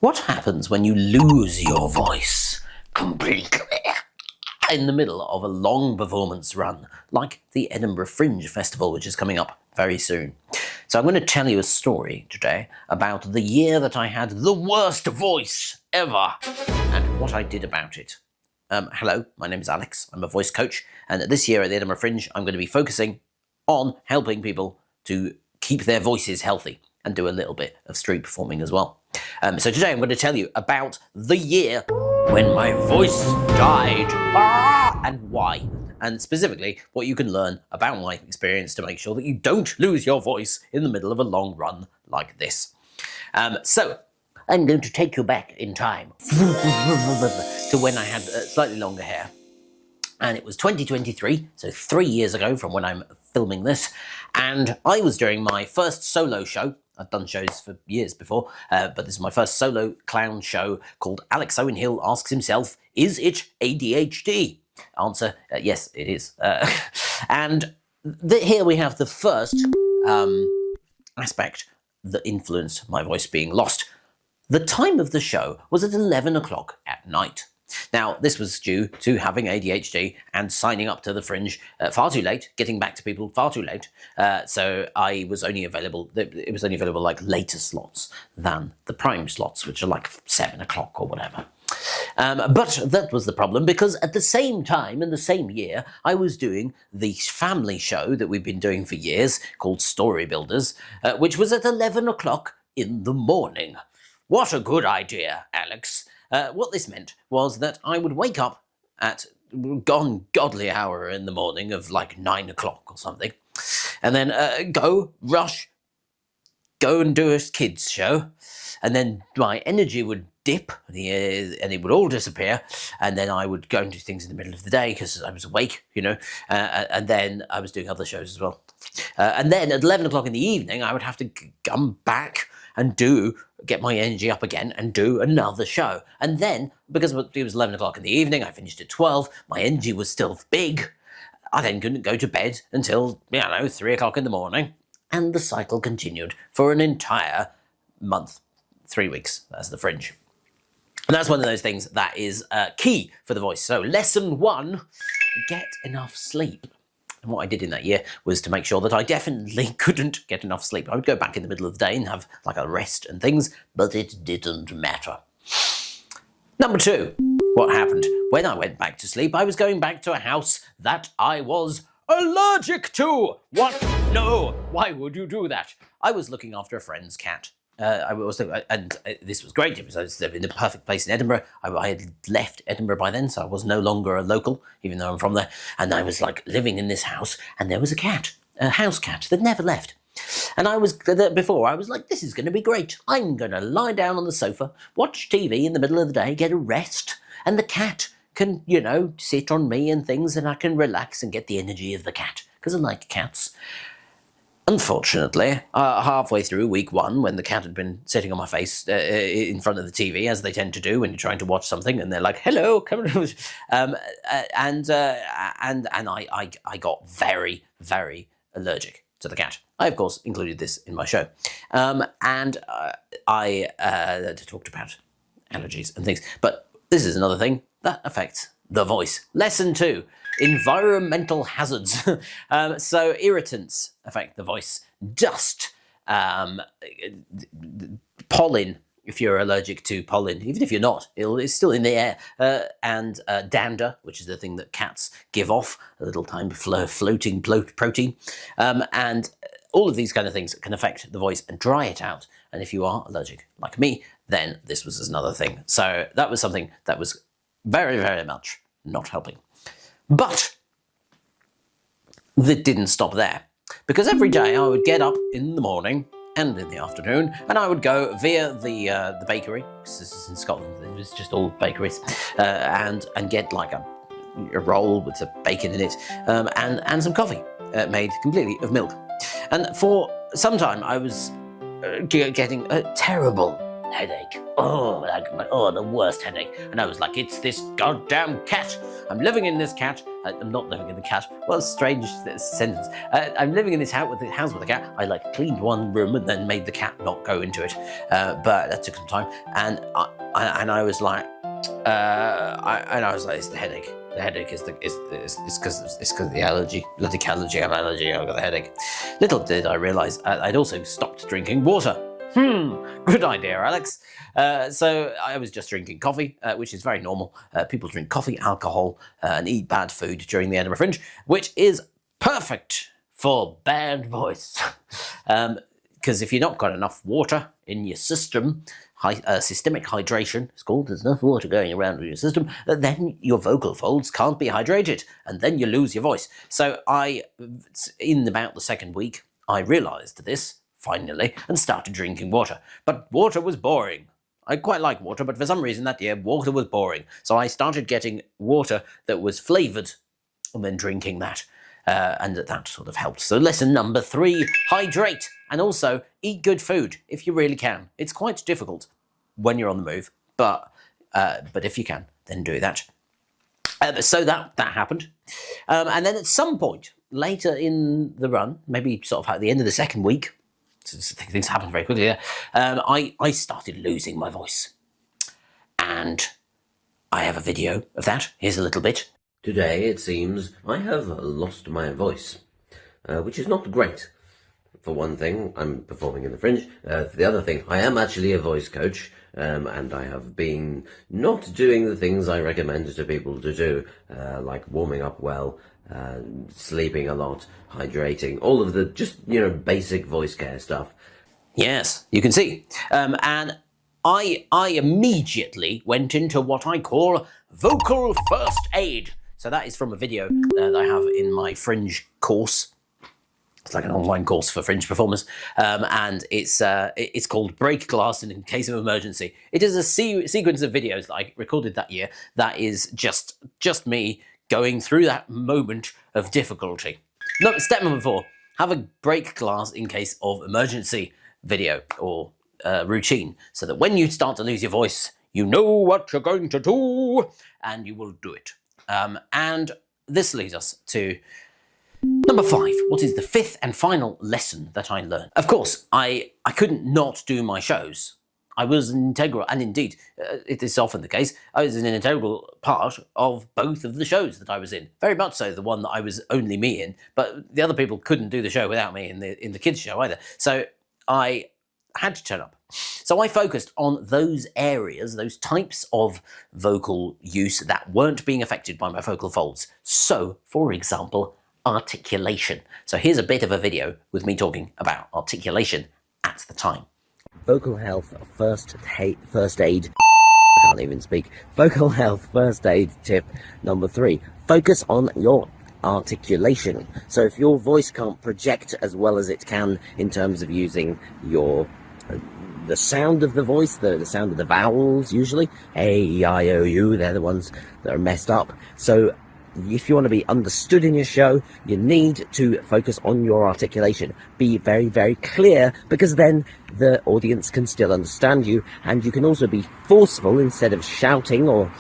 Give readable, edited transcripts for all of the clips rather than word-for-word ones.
What happens when you lose your voice completely in the middle of a long performance run, like the Edinburgh Fringe Festival, which is coming up very soon? So I'm going to tell you a story today about the year that I had the worst voice ever and what I did about it. Hello, my name is Alex. I'm a voice coach, and this year at the Edinburgh Fringe, I'm going to be focusing on helping people to keep their voices healthy and do a little bit of street performing as well. So today I'm going to tell you about the year when my voice died and why, and specifically what you can learn about my experience to make sure that you don't lose your voice in the middle of a long run like this. So I'm going to take you back in time to when I had slightly longer hair. And it was 2023, so 3 years ago from when I'm filming this, and I was doing my first solo show. I've done shows for years before, but this is my first solo clown show called Alex Owen-Hill Asks Himself, Is It ADHD? Answer, yes, it is. And here we have the first aspect that influenced my voice being lost. The time of the show was at 11 o'clock at night. Now, this was due to having ADHD and signing up to the Fringe far too late, getting back to people far too late. So I was only available, it was only available like later slots than the prime slots, which are like 7 o'clock or whatever. But that was the problem, because at the same time, in the same year, I was doing the family show that we've been doing for years called Story Builders, which was at 11 o'clock in the morning. What a good idea, Alex. What this meant was that I would wake up at ungodly hour in the morning of like 9 o'clock or something, and then go and do a kids show, and then my energy would dip and it would all disappear, and then I would go and do things in the middle of the day because I was awake, and then I was doing other shows as well. And then at 11 o'clock in the evening, I would have to come back and get my energy up again and do another show. And then, because it was 11 o'clock in the evening, I finished at 12, my energy was still big. I then couldn't go to bed until, 3 o'clock in the morning. And the cycle continued for an entire month, 3 weeks, as the Fringe. And that's one of those things that is key for the voice. So lesson 1, get enough sleep. And what I did in that year was to make sure that I definitely couldn't get enough sleep. I would go back in the middle of the day and have like a rest and things, but it didn't matter. Number 2, what happened? When I went back to sleep, I was going back to a house that I was allergic to. What? No, why would you do that? I was looking after a friend's cat. This was great. It was in the perfect place in Edinburgh. I had left Edinburgh by then, so I was no longer a local, even though I'm from there. And I was like living in this house, and there was a cat, a house cat that never left. And I was like, this is going to be great. I'm going to lie down on the sofa, watch TV in the middle of the day, get a rest, and the cat can, sit on me and things, and I can relax and get the energy of the cat, because I like cats. Unfortunately, halfway through week 1, when the cat had been sitting on my face in front of the TV, as they tend to do when you're trying to watch something, and they're like, "Hello, come on," and I got very, very allergic to the cat. I, of course, included this in my show, and I talked about allergies and things. But this is another thing that affects the voice. Lesson 2. Environmental hazards. So irritants affect the voice. Dust, pollen, if you're allergic to pollen, even if you're not, it's still in the air, and dander, which is the thing that cats give off, a little tiny floating protein, and all of these kind of things can affect the voice and dry it out. And if you are allergic, like me, then this was another thing. So that was something that was very, very much not helping. But that didn't stop there, because every day I would get up in the morning and in the afternoon, and I would go via the bakery, because this is in Scotland, it was just all bakeries, and get like a roll with some bacon in it, and some coffee made completely of milk. And for some time I was getting a terrible headache. The worst headache. And I was like, it's this goddamn cat. I'm living in this cat. I'm not living in the cat. What a strange sentence. I'm living in this house with a cat. I cleaned one room and then made the cat not go into it. But that took some time. And I was like, it's the headache. The headache is because of the allergy. Bloody allergy. I'm allergy. I've got the headache. Little did I realise I'd also stopped drinking water. Good idea, Alex. So I was just drinking coffee, which is very normal. People drink coffee, alcohol, and eat bad food during the Edinburgh Fringe, which is perfect for bad voice. Because if you've not got enough water in your system, systemic hydration, it's called, there's enough water going around in your system, then your vocal folds can't be hydrated, and then you lose your voice. So in about the second week, I realised this, finally, and started drinking water. But water was boring. I quite like water, but for some reason that year, water was boring. So I started getting water that was flavoured, and then drinking that. And that sort of helped. So lesson number 3, hydrate, and also eat good food if you really can. It's quite difficult when you're on the move, but if you can, then do that. So that happened. And then at some point later in the run, maybe sort of at the end of the second week, things happen very quickly there, I started losing my voice. And I have a video of that. Here's a little bit. Today, it seems, I have lost my voice, which is not great. For one thing, I'm performing in the Fringe. For the other thing, I am actually a voice coach, and I have been not doing the things I recommend to people to do, like warming up well, sleeping a lot, hydrating, all of the just, basic voice care stuff. Yes, you can see. And I immediately went into what I call vocal first aid. So that is from a video that I have in my Fringe course. It's like an online course for Fringe performers, and it's called Break Glass in Case of Emergency. It is a sequence of videos that I recorded that year that is just me going through that moment of difficulty. No, step number 4, have a break glass in case of emergency video or routine, so that when you start to lose your voice, you know what you're going to do, and you will do it. And this leads us to number 5. What is the 5th and final lesson that I learned? Of course, I couldn't not do my shows. I was an integral, and indeed, it is often the case, I was an integral part of both of the shows that I was in. Very much so the one that I was only me in, but the other people couldn't do the show without me in the kids' show either. So I had to turn up. So I focused on those areas, those types of vocal use that weren't being affected by my vocal folds. So, for example, articulation. So here's a bit of a video with me talking about articulation at the time. Vocal health first aid. I can't even speak. Vocal health first aid tip number 3. Focus on your articulation. So if your voice can't project as well as it can in terms of using your the sound of the voice, the sound of the vowels, usually A, E, I, O, U, they're the ones that are messed up. So if you want to be understood in your show, you need to focus on your articulation. Be very, very clear, because then the audience can still understand you, and you can also be forceful instead of shouting or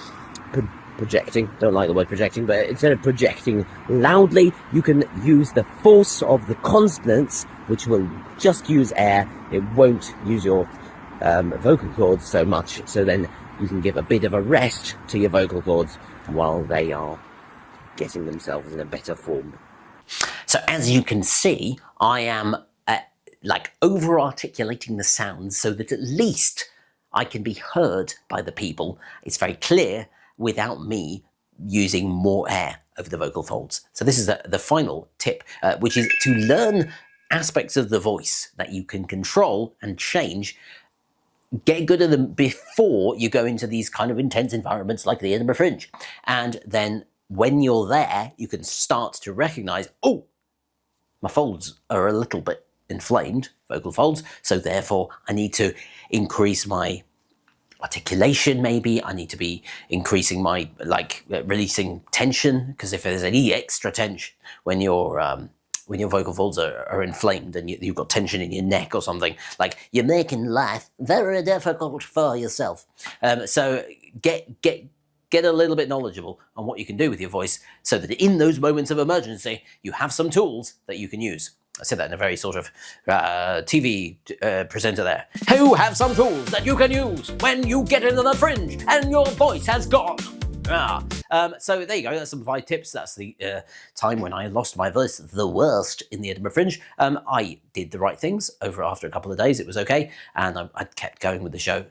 projecting. Don't like the word projecting, but instead of projecting loudly, you can use the force of the consonants, which will just use air. It won't use your vocal cords so much, so then you can give a bit of a rest to your vocal cords while they are getting themselves in a better form. So as you can see, I am over-articulating the sounds so that at least I can be heard by the people. It's very clear without me using more air over the vocal folds. So this is the final tip, which is to learn aspects of the voice that you can control and change. Get good at them before you go into these kind of intense environments like the Edinburgh Fringe. And then when you're there, you can start to recognise, oh, my folds are a little bit inflamed, vocal folds, so therefore I need to increase my articulation maybe. I need to be increasing my, releasing tension, because if there's any extra tension when you're when your vocal folds are inflamed and you've got tension in your neck or something, like you're making life very difficult for yourself. So get a little bit knowledgeable on what you can do with your voice so that in those moments of emergency, you have some tools that you can use. I said that in a very sort of TV presenter there. Who have some tools that you can use when you get into the fringe and your voice has gone. So there you go. That's some 5 tips. That's the time when I lost my voice the worst in the Edinburgh Fringe. I did the right things. After a couple of days, it was okay, and I kept going with the show.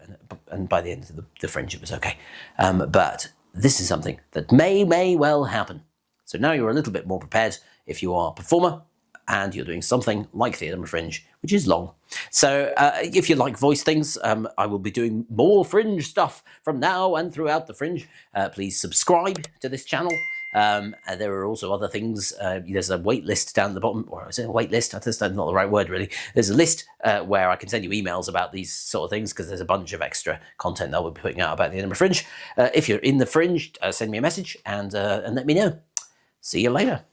And by the end of the Fringe, it was okay. But this is something that may well happen. So now you're a little bit more prepared if you are a performer and you're doing something like the Edinburgh Fringe, which is long. So if you like voice things, I will be doing more Fringe stuff from now and throughout the Fringe. Please subscribe to this channel. There are also other things. There's a wait list down at the bottom, or is it a wait list? That's not the right word, really. There's a list where I can send you emails about these sort of things, because there's a bunch of extra content that I will be putting out about the Edinburgh Fringe. If you're in the Fringe, send me a message and let me know. See you later.